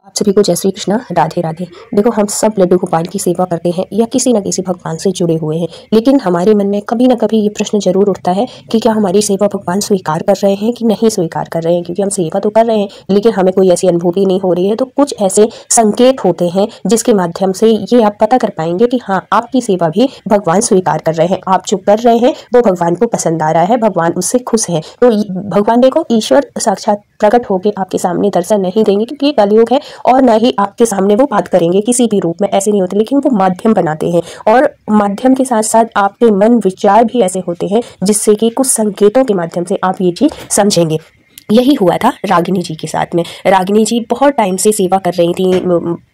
आप सभी को जय श्री कृष्णा, राधे राधे। देखो, हम सब लड्डू गोपाल की सेवा करते हैं या किसी न किसी भगवान से जुड़े हुए हैं, लेकिन हमारे मन में कभी ना कभी ये प्रश्न जरूर उठता है कि क्या हमारी सेवा भगवान स्वीकार कर रहे हैं कि नहीं स्वीकार कर रहे हैं। क्योंकि हम सेवा तो कर रहे हैं लेकिन हमें कोई ऐसी अनुभूति नहीं हो रही है। तो कुछ ऐसे संकेत होते हैं जिसके माध्यम से ये आप पता कर पाएंगे कि हाँ, आपकी सेवा भी भगवान स्वीकार कर रहे हैं। आप जो कर रहे हैं वो भगवान को पसंद आ रहा है, भगवान उससे खुश है। तो भगवान देखो, ईश्वर साक्षात प्रकट होकर आपके सामने दर्शन नहीं देंगे क्योंकि ये कलयुग है, और ना ही आपके सामने वो बात करेंगे किसी भी रूप में, ऐसे नहीं होते। लेकिन वो माध्यम बनाते हैं और माध्यम के साथ साथ आपके मन विचार भी ऐसे होते हैं जिससे कि कुछ संकेतों के माध्यम से आप ये चीज समझेंगे। यही हुआ था रागिनी जी के साथ में। रागिनी जी बहुत टाइम से सेवा कर रही थी,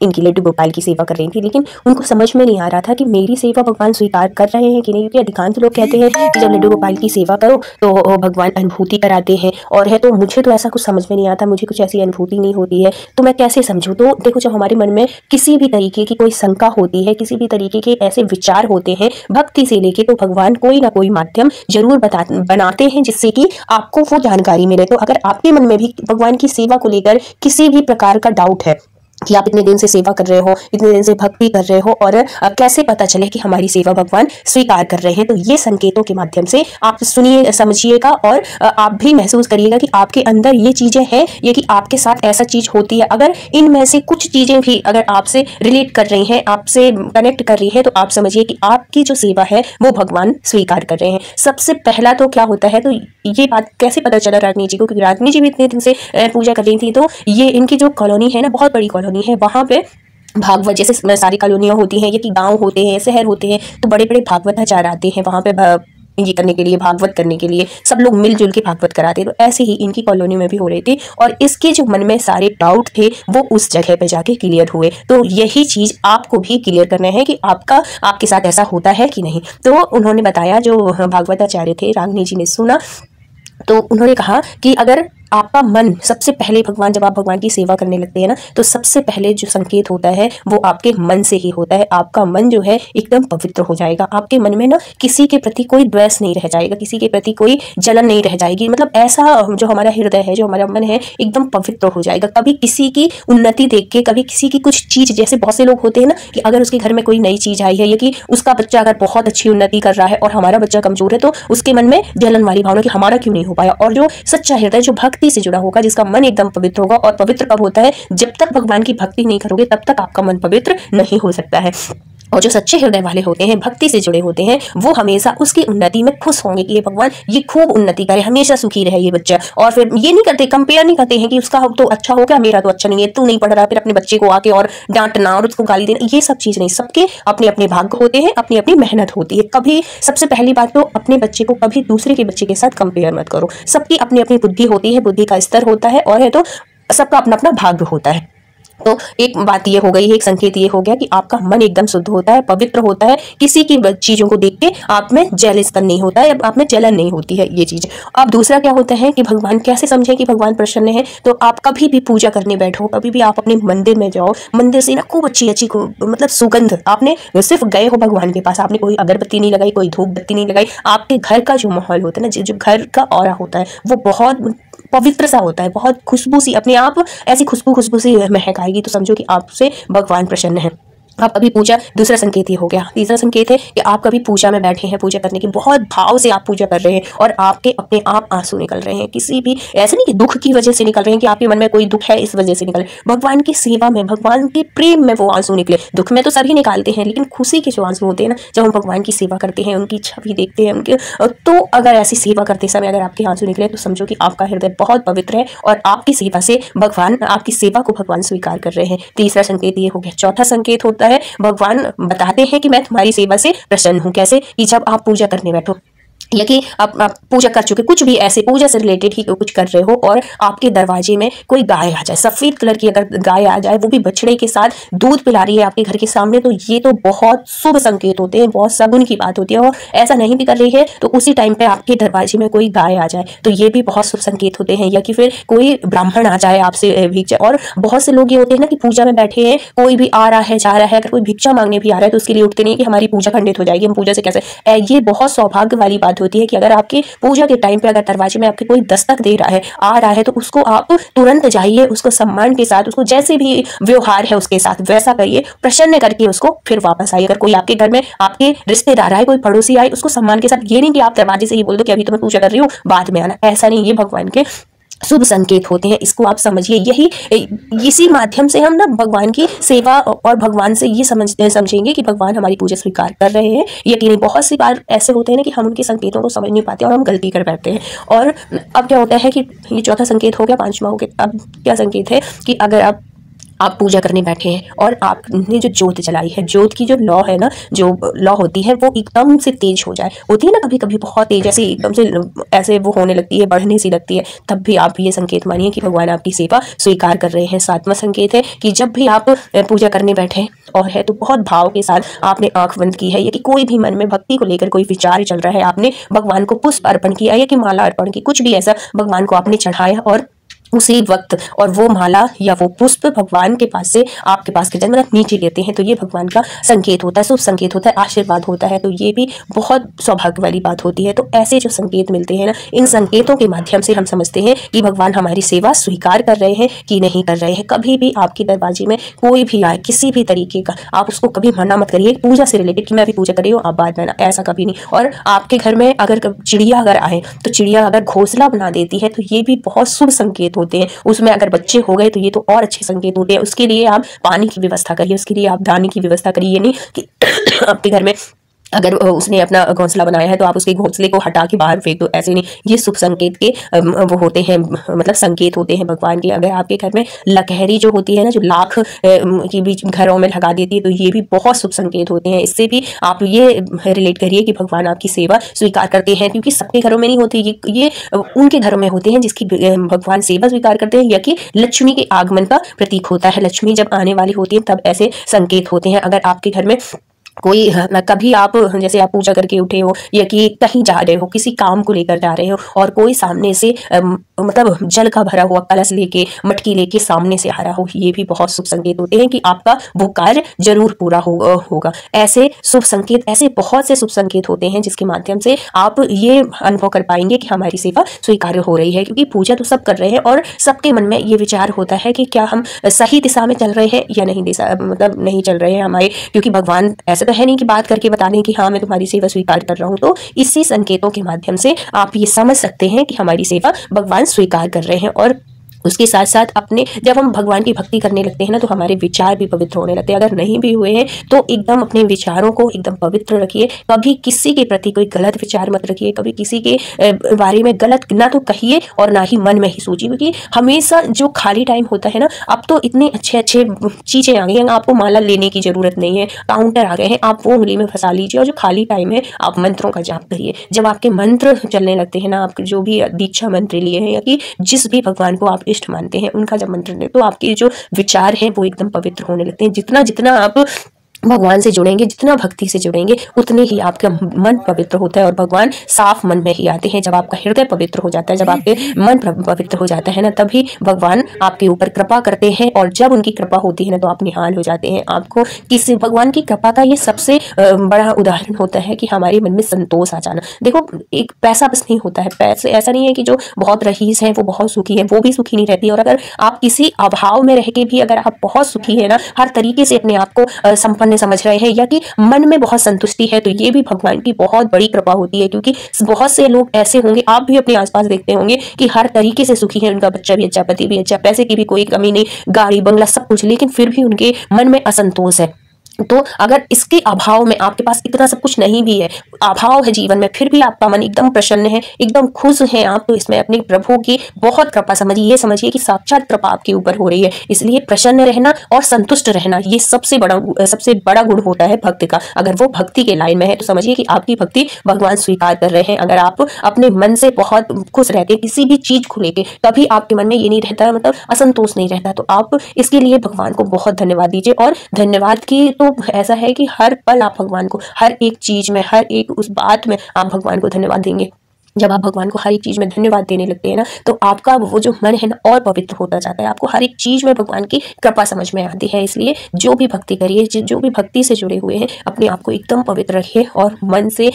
इनकी लड्डू गोपाल की सेवा कर रही थी, लेकिन उनको समझ में नहीं आ रहा था कि मेरी सेवा भगवान स्वीकार कर रहे हैं कि नहीं। क्योंकि अधिकांश लोग कहते हैं कि जब लड्डू गोपाल की सेवा करो तो भगवान अनुभूति कराते हैं, और है तो मुझे तो ऐसा कुछ समझ में नहीं आता, मुझे कुछ ऐसी अनुभूति नहीं होती है, तो मैं कैसे समझूँ। तो देखो, जब हमारे मन में किसी भी तरीके की कोई शंका होती है, किसी भी तरीके के ऐसे विचार होते हैं भक्ति से लेके, तो भगवान कोई ना कोई माध्यम जरूर बनाते हैं जिससे कि आपको वो जानकारी मिले। तो अगर आपके मन में भी भगवान की सेवा को लेकर किसी भी प्रकार का डाउट है कि आप इतने दिन से सेवा कर रहे हो, इतने दिन से भक्ति कर रहे हो, और कैसे पता चले कि हमारी सेवा भगवान स्वीकार कर रहे हैं, तो ये संकेतों के माध्यम से आप सुनिए, समझिएगा, और आप भी महसूस करिएगा कि आपके अंदर ये चीजें हैं, ये कि आपके साथ ऐसा चीज होती है। अगर इनमें से कुछ चीजें भी अगर आपसे रिलेट कर रही हैं, आपसे कनेक्ट कर रही है, तो आप समझिए कि आपकी जो सेवा है वो भगवान स्वीकार कर रहे हैं। सबसे पहला तो क्या होता है, तो ये बात कैसे पता चला रागिनी जी को, क्योंकि रागिनी जी भी इतने दिन से पूजा कर रही थी। तो ये इनकी जो कॉलोनी है ना, बहुत बड़ी कॉलोनी है, वहां पे भागवत, जैसे सारी कॉलोनियां होती हैं, ये कि गांव होते हैं, शहर होते हैं, तो बड़े बड़े भागवताचार्य आते हैं वहां पे ये करने के लिए, भागवत करने के लिए। सब लोग मिलजुल के भागवत कराते हैं। तो ऐसे ही इनकी कॉलोनी में भी हो रही थी, और इसके जो मन में सारे डाउट थे वो उस जगह पे जाके क्लियर हुए। तो यही चीज आपको भी क्लियर करना है कि आपके साथ ऐसा होता है कि नहीं। तो उन्होंने बताया, जो भागवताचार्य थे, रागिनी जी ने सुना, तो उन्होंने कहा कि अगर आपका मन सबसे पहले भगवान, जब आप भगवान की सेवा करने लगते हैं ना, तो सबसे पहले जो संकेत होता है वो आपके मन से ही होता है। आपका मन जो है एकदम पवित्र हो जाएगा। आपके मन में ना किसी के प्रति कोई द्वेष नहीं रह जाएगा, किसी के प्रति कोई जलन नहीं रह जाएगी। मतलब ऐसा जो हमारा हृदय है, जो हमारा मन है, एकदम पवित्र हो जाएगा। कभी किसी की उन्नति देख के, कभी किसी की कुछ चीज, जैसे बहुत से लोग होते हैं ना कि अगर उसके घर में कोई नई चीज आई है, या कि उसका बच्चा अगर बहुत अच्छी उन्नति कर रहा है और हमारा बच्चा कमजोर है, तो उसके मन में जलन वाली भावना कि हमारा क्यों नहीं हो पाया। और जो सच्चा हृदय, जो भक्ति से जुड़ा होगा, जिसका मन एकदम पवित्र होगा, और पवित्र कब होता है, जब तक भगवान की भक्ति नहीं करोगे तब तक आपका मन पवित्र नहीं हो सकता है। और जो सच्चे हृदय वाले होते हैं, भक्ति से जुड़े होते हैं, वो हमेशा उसकी उन्नति में खुश होंगे कि ये भगवान ये खूब उन्नति करे, हमेशा सुखी रहे ये बच्चा। और फिर ये नहीं करते, कंपेयर नहीं करते हैं कि उसका तो अच्छा हो गया, मेरा तो अच्छा नहीं है, तू नहीं पढ़ रहा, फिर अपने बच्चे को आके और डांटना और उसको गाली देना, ये सब चीज नहीं। सबके अपने अपने भाग्य होते हैं, अपनी अपनी मेहनत होती है। कभी, सबसे पहली बात तो अपने बच्चे को कभी दूसरे के बच्चे के साथ कंपेयर मत करो। सबकी अपनी अपनी बुद्धि होती है, बुद्धि का स्तर होता है, और है तो सबका अपना अपना भाग्य होता है। तो एक बात ये हो गई, एक संकेत ये हो गया कि आपका मन एकदम शुद्ध होता है, पवित्र होता है। किसी की चीजों को देख के आप में जेलसपन नहीं होता है, आप में जलन नहीं होती है, ये चीज। अब दूसरा क्या होता है कि भगवान कैसे समझे कि भगवान प्रसन्न है। तो आप कभी भी पूजा करने बैठो, कभी भी आप अपने मंदिर में जाओ, मंदिर से ना खूब अच्छी अच्छी मतलब सुगंध, आपने सिर्फ गए हो भगवान के पास, आपने कोई अगरबत्ती नहीं लगाई, कोई धूप बत्ती नहीं लगाई, आपके घर का जो माहौल होता है ना, जो घर का ऑरा होता है, वो बहुत पवित्र सा होता है, बहुत खुशबू सी, अपने आप ऐसी खुशबू सी महक आएगी, तो समझो कि आपसे भगवान प्रसन्न है। आप कभी पूजा, दूसरा संकेत ये हो गया। तीसरा संकेत है कि आप कभी पूजा में बैठे हैं, पूजा करने की बहुत भाव से आप पूजा कर रहे हैं, और आपके अपने आप आंसू निकल रहे हैं। किसी भी ऐसे नहीं कि दुख की वजह से निकल रहे हैं, कि आपके मन में कोई दुख है इस वजह से निकल रहे, भगवान की सेवा में, भगवान के प्रेम में वो आंसू निकले। दुख में तो सभी निकालते हैं, लेकिन खुशी के जो आंसू होते हैं ना, जब हम भगवान की सेवा करते हैं, उनकी छवि देखते हैं उनके, तो अगर ऐसी सेवा करते समय अगर आपके आंसू निकले, तो समझो कि आपका हृदय बहुत पवित्र है, और आपकी सेवा से भगवान, आपकी सेवा को भगवान स्वीकार कर रहे हैं। तीसरा संकेत ये हो गया। चौथा संकेत होता है, भगवान बताते हैं कि मैं तुम्हारी सेवा से प्रसन्न हूं। कैसे, कि जब आप पूजा करने बैठो, या कि आप पूजा कर चुके, कुछ भी ऐसे पूजा से रिलेटेड ही कुछ कर रहे हो, और आपके दरवाजे में कोई गाय आ जाए, सफेद कलर की अगर गाय आ जाए, वो भी बछड़े के साथ दूध पिला रही है आपके घर के सामने, तो ये तो बहुत शुभ संकेत होते हैं, बहुत शगुन की बात होती है। और ऐसा नहीं भी कर रही है तो उसी टाइम पे आपके दरवाजे में कोई गाय आ जाए, तो ये भी बहुत शुभ संकेत होते हैं। या कि फिर कोई ब्राह्मण आ जाए आपसे भिक्षा, और बहुत से लोग ये होते हैं ना कि पूजा में बैठे हैं, कोई भी आ रहा है जा रहा है, अगर कोई भिक्षा मांगने भी आ रहा है तो उसके लिए उठते नहीं कि हमारी पूजा खंडित हो जाएगी, हम पूजा से कैसे। ये बहुत सौभाग्य वाली बात बात होती है कि अगर आपके पूजा के टाइम पे अगर दरवाजे में आपके कोई दस्तक दे रहा है, आ रहा है, तो उसको आप तुरंत जाइए, उसको सम्मान के साथ, उसको जैसे भी व्यवहार है उसके साथ वैसा करिए, प्रसन्न करके उसको फिर वापस आइए। अगर कोई आपके घर में आपके रिश्तेदार आए, कोई पड़ोसी आए, उसको सम्मान के साथ, ये नहीं कि आप दरवाजे से ही बोल दो कि अभी तो मैं पूजा कर रही हूँ, बाद में आना, ऐसा नहीं। ये भगवान के शुभ संकेत होते हैं, इसको आप समझिए। यही इसी माध्यम से हम ना भगवान की सेवा और भगवान से ये समझेंगे कि भगवान हमारी पूजा स्वीकार कर रहे हैं। यकीन बहुत सी बार ऐसे होते हैं ना कि हम उनके संकेतों को समझ नहीं पाते और हम गलती कर बैठते हैं। और अब क्या होता है कि ये चौथा संकेत हो गया, पांचवा हो गया। अब क्या संकेत है कि अगर आप पूजा करने बैठे हैं और आपने जो जोत जलाई है, जोत की जो लौ है ना, जो लौ होती है वो एकदम से तेज हो जाए, होती है ना कभी कभी बहुत तेज, ऐसे एकदम से ऐसे वो होने लगती है, बढ़ने सी लगती है, तब भी आप ये संकेत मानिए कि भगवान आपकी सेवा स्वीकार कर रहे हैं। सातवां संकेत है कि जब भी आप पूजा करने बैठे और है तो बहुत भाव के साथ आपने आंख बंद की है, या कि कोई भी मन में भक्ति को लेकर कोई विचार चल रहा है, आपने भगवान को पुष्प अर्पण किया या कि माला अर्पण की, कुछ भी ऐसा भगवान को आपने चढ़ाया, और उसी वक्त और वो माला या वो पुष्प भगवान के पास से आपके पास के जन्म नीचे लेते हैं, तो ये भगवान का संकेत होता है, शुभ संकेत होता है, आशीर्वाद होता है। तो ये भी बहुत सौभाग्य वाली बात होती है। तो ऐसे जो संकेत मिलते हैं ना, इन संकेतों के माध्यम से हम समझते हैं कि भगवान हमारी सेवा स्वीकार कर रहे हैं कि नहीं कर रहे हैं। कभी भी आपके दरवाजे में कोई भी आए किसी भी तरीके का, आप उसको कभी मना मत करिए पूजा से रिलेटेड कि मैं अभी पूजा कर रही हूँ, आप बाद में ना, ऐसा कभी नहीं। और आपके घर में अगर चिड़िया अगर आए, तो चिड़िया अगर घोंसला बना देती है, तो ये भी बहुत शुभ संकेत होते हैं। उसमें अगर बच्चे हो गए तो ये तो और अच्छे संकेत होते हैं। उसके लिए आप पानी की व्यवस्था करिए, उसके लिए आप दाने की व्यवस्था करिए। ये नहीं कि आपके घर में अगर उसने अपना घोंसला बनाया है तो आप उसके घोंसले को हटा के बाहर फेंक दो, ऐसे नहीं। ये शुभ संकेत के वो होते हैं, मतलब संकेत होते हैं भगवान के। अगर आपके घर में लकहरी जो होती है ना, जो लाख के बीच घरों में लगा देती है, तो ये भी बहुत शुभ संकेत होते हैं। इससे भी आप ये रिलेट करिए कि भगवान आपकी सेवा स्वीकार करते हैं, क्योंकि सबके घरों में नहीं होती, ये उनके घरों में होते हैं जिसकी भगवान सेवा स्वीकार करते हैं, या कि लक्ष्मी के आगमन का प्रतीक होता है। लक्ष्मी जब आने वाली होती है तब ऐसे संकेत होते हैं। अगर आपके घर में कोई कभी आप जैसे आप पूजा करके उठे हो, या कि कहीं जा रहे हो, किसी काम को लेकर जा रहे हो, और कोई सामने से मतलब जल का भरा हुआ कलश लेके, मटकी लेके सामने से आ रहा हो, ये भी बहुत शुभ संकेत होते हैं कि आपका वो कार्य जरूर पूरा होगा। ऐसे शुभ संकेत, ऐसे बहुत से शुभ संकेत होते हैं जिसके माध्यम से आप ये अनुभव कर पाएंगे कि हमारी सेवा स्वीकार्य हो रही है। क्योंकि पूजा तो सब कर रहे हैं और सबके मन में ये विचार होता है कि क्या हम सही दिशा में चल रहे हैं या नहीं, मतलब नहीं चल रहे हैं हमारे, क्योंकि भगवान ऐसे तो है नहीं कि बात करके बता दें कि हाँ मैं तुम्हारी सेवा स्वीकार कर रहा हूँ। तो इसी संकेतों के माध्यम से आप ये समझ सकते हैं कि हमारी सेवा भगवान स्वीकार कर रहे हैं। और उसके साथ साथ अपने जब हम भगवान की भक्ति करने लगते हैं ना, तो हमारे विचार भी पवित्र होने लगते हैं। अगर नहीं भी हुए हैं तो एकदम अपने विचारों को एकदम पवित्र रखिए। कभी किसी के प्रति कोई गलत विचार मत रखिए, कभी किसी के बारे में गलत ना तो कहिए और ना ही मन में ही सोचिए। क्योंकि हमेशा जो खाली टाइम होता है ना, अब तो इतने अच्छे अच्छे चीज़ें आ गई हैं, आपको माला लेने की जरूरत नहीं है, काउंटर आ गए हैं, आप वो उंगली में फंसा लीजिए और जो खाली टाइम है आप मंत्रों का जाप करिए। जब आपके मंत्र चलने लगते हैं ना, आप जो भी दीक्षा मंत्र लिए हैं या कि जिस भी भगवान को आप इष्ट मानते हैं उनका जब मंत्र लें, तो आपके जो विचार हैं वो एकदम पवित्र होने लगते हैं। जितना जितना आप भगवान से जुड़ेंगे, जितना भक्ति से जुड़ेंगे, उतने ही आपका मन पवित्र होता है और भगवान साफ मन में ही आते हैं। जब आपका हृदय पवित्र हो जाता है, जब आपके मन पवित्र हो जाता है ना, तभी भगवान आपके ऊपर कृपा करते हैं। और जब उनकी कृपा होती है ना, तो आप निहाल हो जाते हैं। आपको किसी भगवान की कृपा का ये सबसे बड़ा उदाहरण होता है कि हमारे मन में संतोष आ जाना। देखो, एक पैसा बस नहीं होता है, पैसे ऐसा नहीं है कि जो बहुत रईस है वो बहुत सुखी है, वो भी सुखी नहीं रहती। और अगर आप किसी अभाव में रह के भी अगर आप बहुत सुखी है ना, हर तरीके से अपने आप को संपन्न समझ रहे हैं, या कि मन में बहुत संतुष्टि है, तो ये भी भगवान की बहुत बड़ी कृपा होती है। क्योंकि बहुत से लोग ऐसे होंगे, आप भी अपने आसपास देखते होंगे, कि हर तरीके से सुखी है, उनका बच्चा भी अच्छा, पति भी अच्छा, पैसे की भी कोई कमी नहीं, गाड़ी बंगला सब कुछ, लेकिन फिर भी उनके मन में असंतोष है। तो अगर इसके अभाव में आपके पास इतना सब कुछ नहीं भी है, अभाव है जीवन में, फिर भी आपका मन एकदम प्रसन्न है, एकदम खुश है आप, तो इसमें अपने प्रभु की बहुत कृपा समझिए। ये समझिए कि साक्षात कृपा आपके ऊपर हो रही है। इसलिए प्रसन्न रहना और संतुष्ट रहना, ये सबसे बड़ा गुण होता है भक्त का। अगर वो भक्ति के लाइन में है तो समझिए कि आपकी भक्ति भगवान स्वीकार कर रहे हैं। अगर आप अपने मन से बहुत खुश रहते हैं किसी भी चीज को लेकर, कभी आपके मन में ये नहीं रहता, मतलब असंतोष नहीं रहता, तो आप इसके लिए भगवान को बहुत धन्यवाद दीजिए। और धन्यवाद की तो ऐसा है कि हर पल आप भगवान को, हर एक चीज में, हर एक उस बात में आप भगवान को धन्यवाद देंगे। जब आप भगवान को हर एक चीज़ में धन्यवाद देने लगते हैं ना, तो आपका वो जो मन है ना और पवित्र होता जाता है। आपको हर एक चीज़ में भगवान की कृपा समझ में आती है। इसलिए जो भी भक्ति करिए, जो भी भक्ति से जुड़े हुए हैं, अपने आप को एकदम पवित्र रखिए और मन से,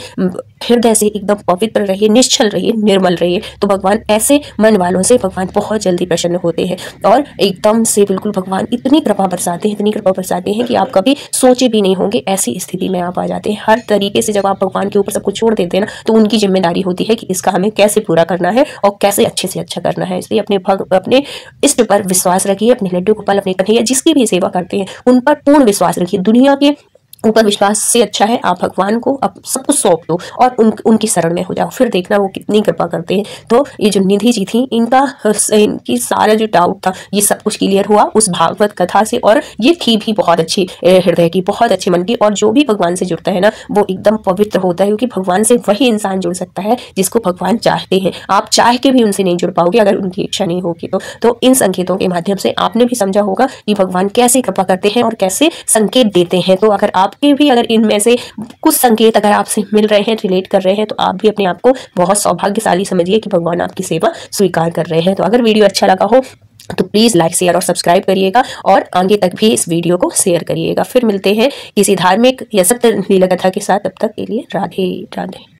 हृदय से एकदम पवित्र रहिए, निश्चल रहिए, निर्मल रहिए। तो भगवान ऐसे मन वालों से भगवान बहुत जल्दी प्रसन्न होते हैं और एकदम से बिल्कुल भगवान इतनी कृपा बरसाते हैं, इतनी कृपा बरसाते हैं कि आप कभी सोचे भी नहीं होंगे ऐसी स्थिति में आप आ जाते हैं। हर तरीके से जब आप भगवान के ऊपर सब कुछ छोड़ देते हैं ना, तो उनकी जिम्मेदारी होती है कि इसका हमें कैसे पूरा करना है और कैसे अच्छे से अच्छा करना है। इसलिए अपने इष्ट पर विश्वास रखिए, अपने लड्डू गोपाल, अपने कन्हैया जिसकी भी सेवा करते हैं उन पर पूर्ण विश्वास रखिए। दुनिया के ऊपर विश्वास से अच्छा है आप भगवान को अब सब कुछ सौंप दो और उनकी शरण में हो जाओ, फिर देखना वो कितनी कृपा करते हैं। तो ये जो निधि जी थी, इनकी सारा जो डाउट था ये सब कुछ क्लियर हुआ उस भागवत कथा से। और ये थी भी बहुत अच्छी हृदय की, बहुत अच्छे मन की। और जो भी भगवान से जुड़ता है ना, वो एकदम पवित्र होता है, क्योंकि भगवान से वही इंसान जुड़ सकता है जिसको भगवान चाहते हैं। आप चाह के भी उनसे नहीं जुड़ पाओगे अगर उनकी इच्छा नहीं होगी। तो इन संकेतों के माध्यम से आपने भी समझा होगा कि भगवान कैसे कृपा करते हैं और कैसे संकेत देते हैं। तो अगर आपके भी अगर इनमें से कुछ संकेत अगर आपसे मिल रहे हैं, रिलेट कर रहे हैं, तो आप भी अपने आप को बहुत सौभाग्यशाली समझिए कि भगवान आपकी सेवा स्वीकार कर रहे हैं। तो अगर वीडियो अच्छा लगा हो तो प्लीज़ लाइक, शेयर और सब्सक्राइब करिएगा और आगे तक भी इस वीडियो को शेयर करिएगा। फिर मिलते हैं किसी धार्मिक या सत्य लीला कथा के साथ। तब तक के लिए राधे राधे।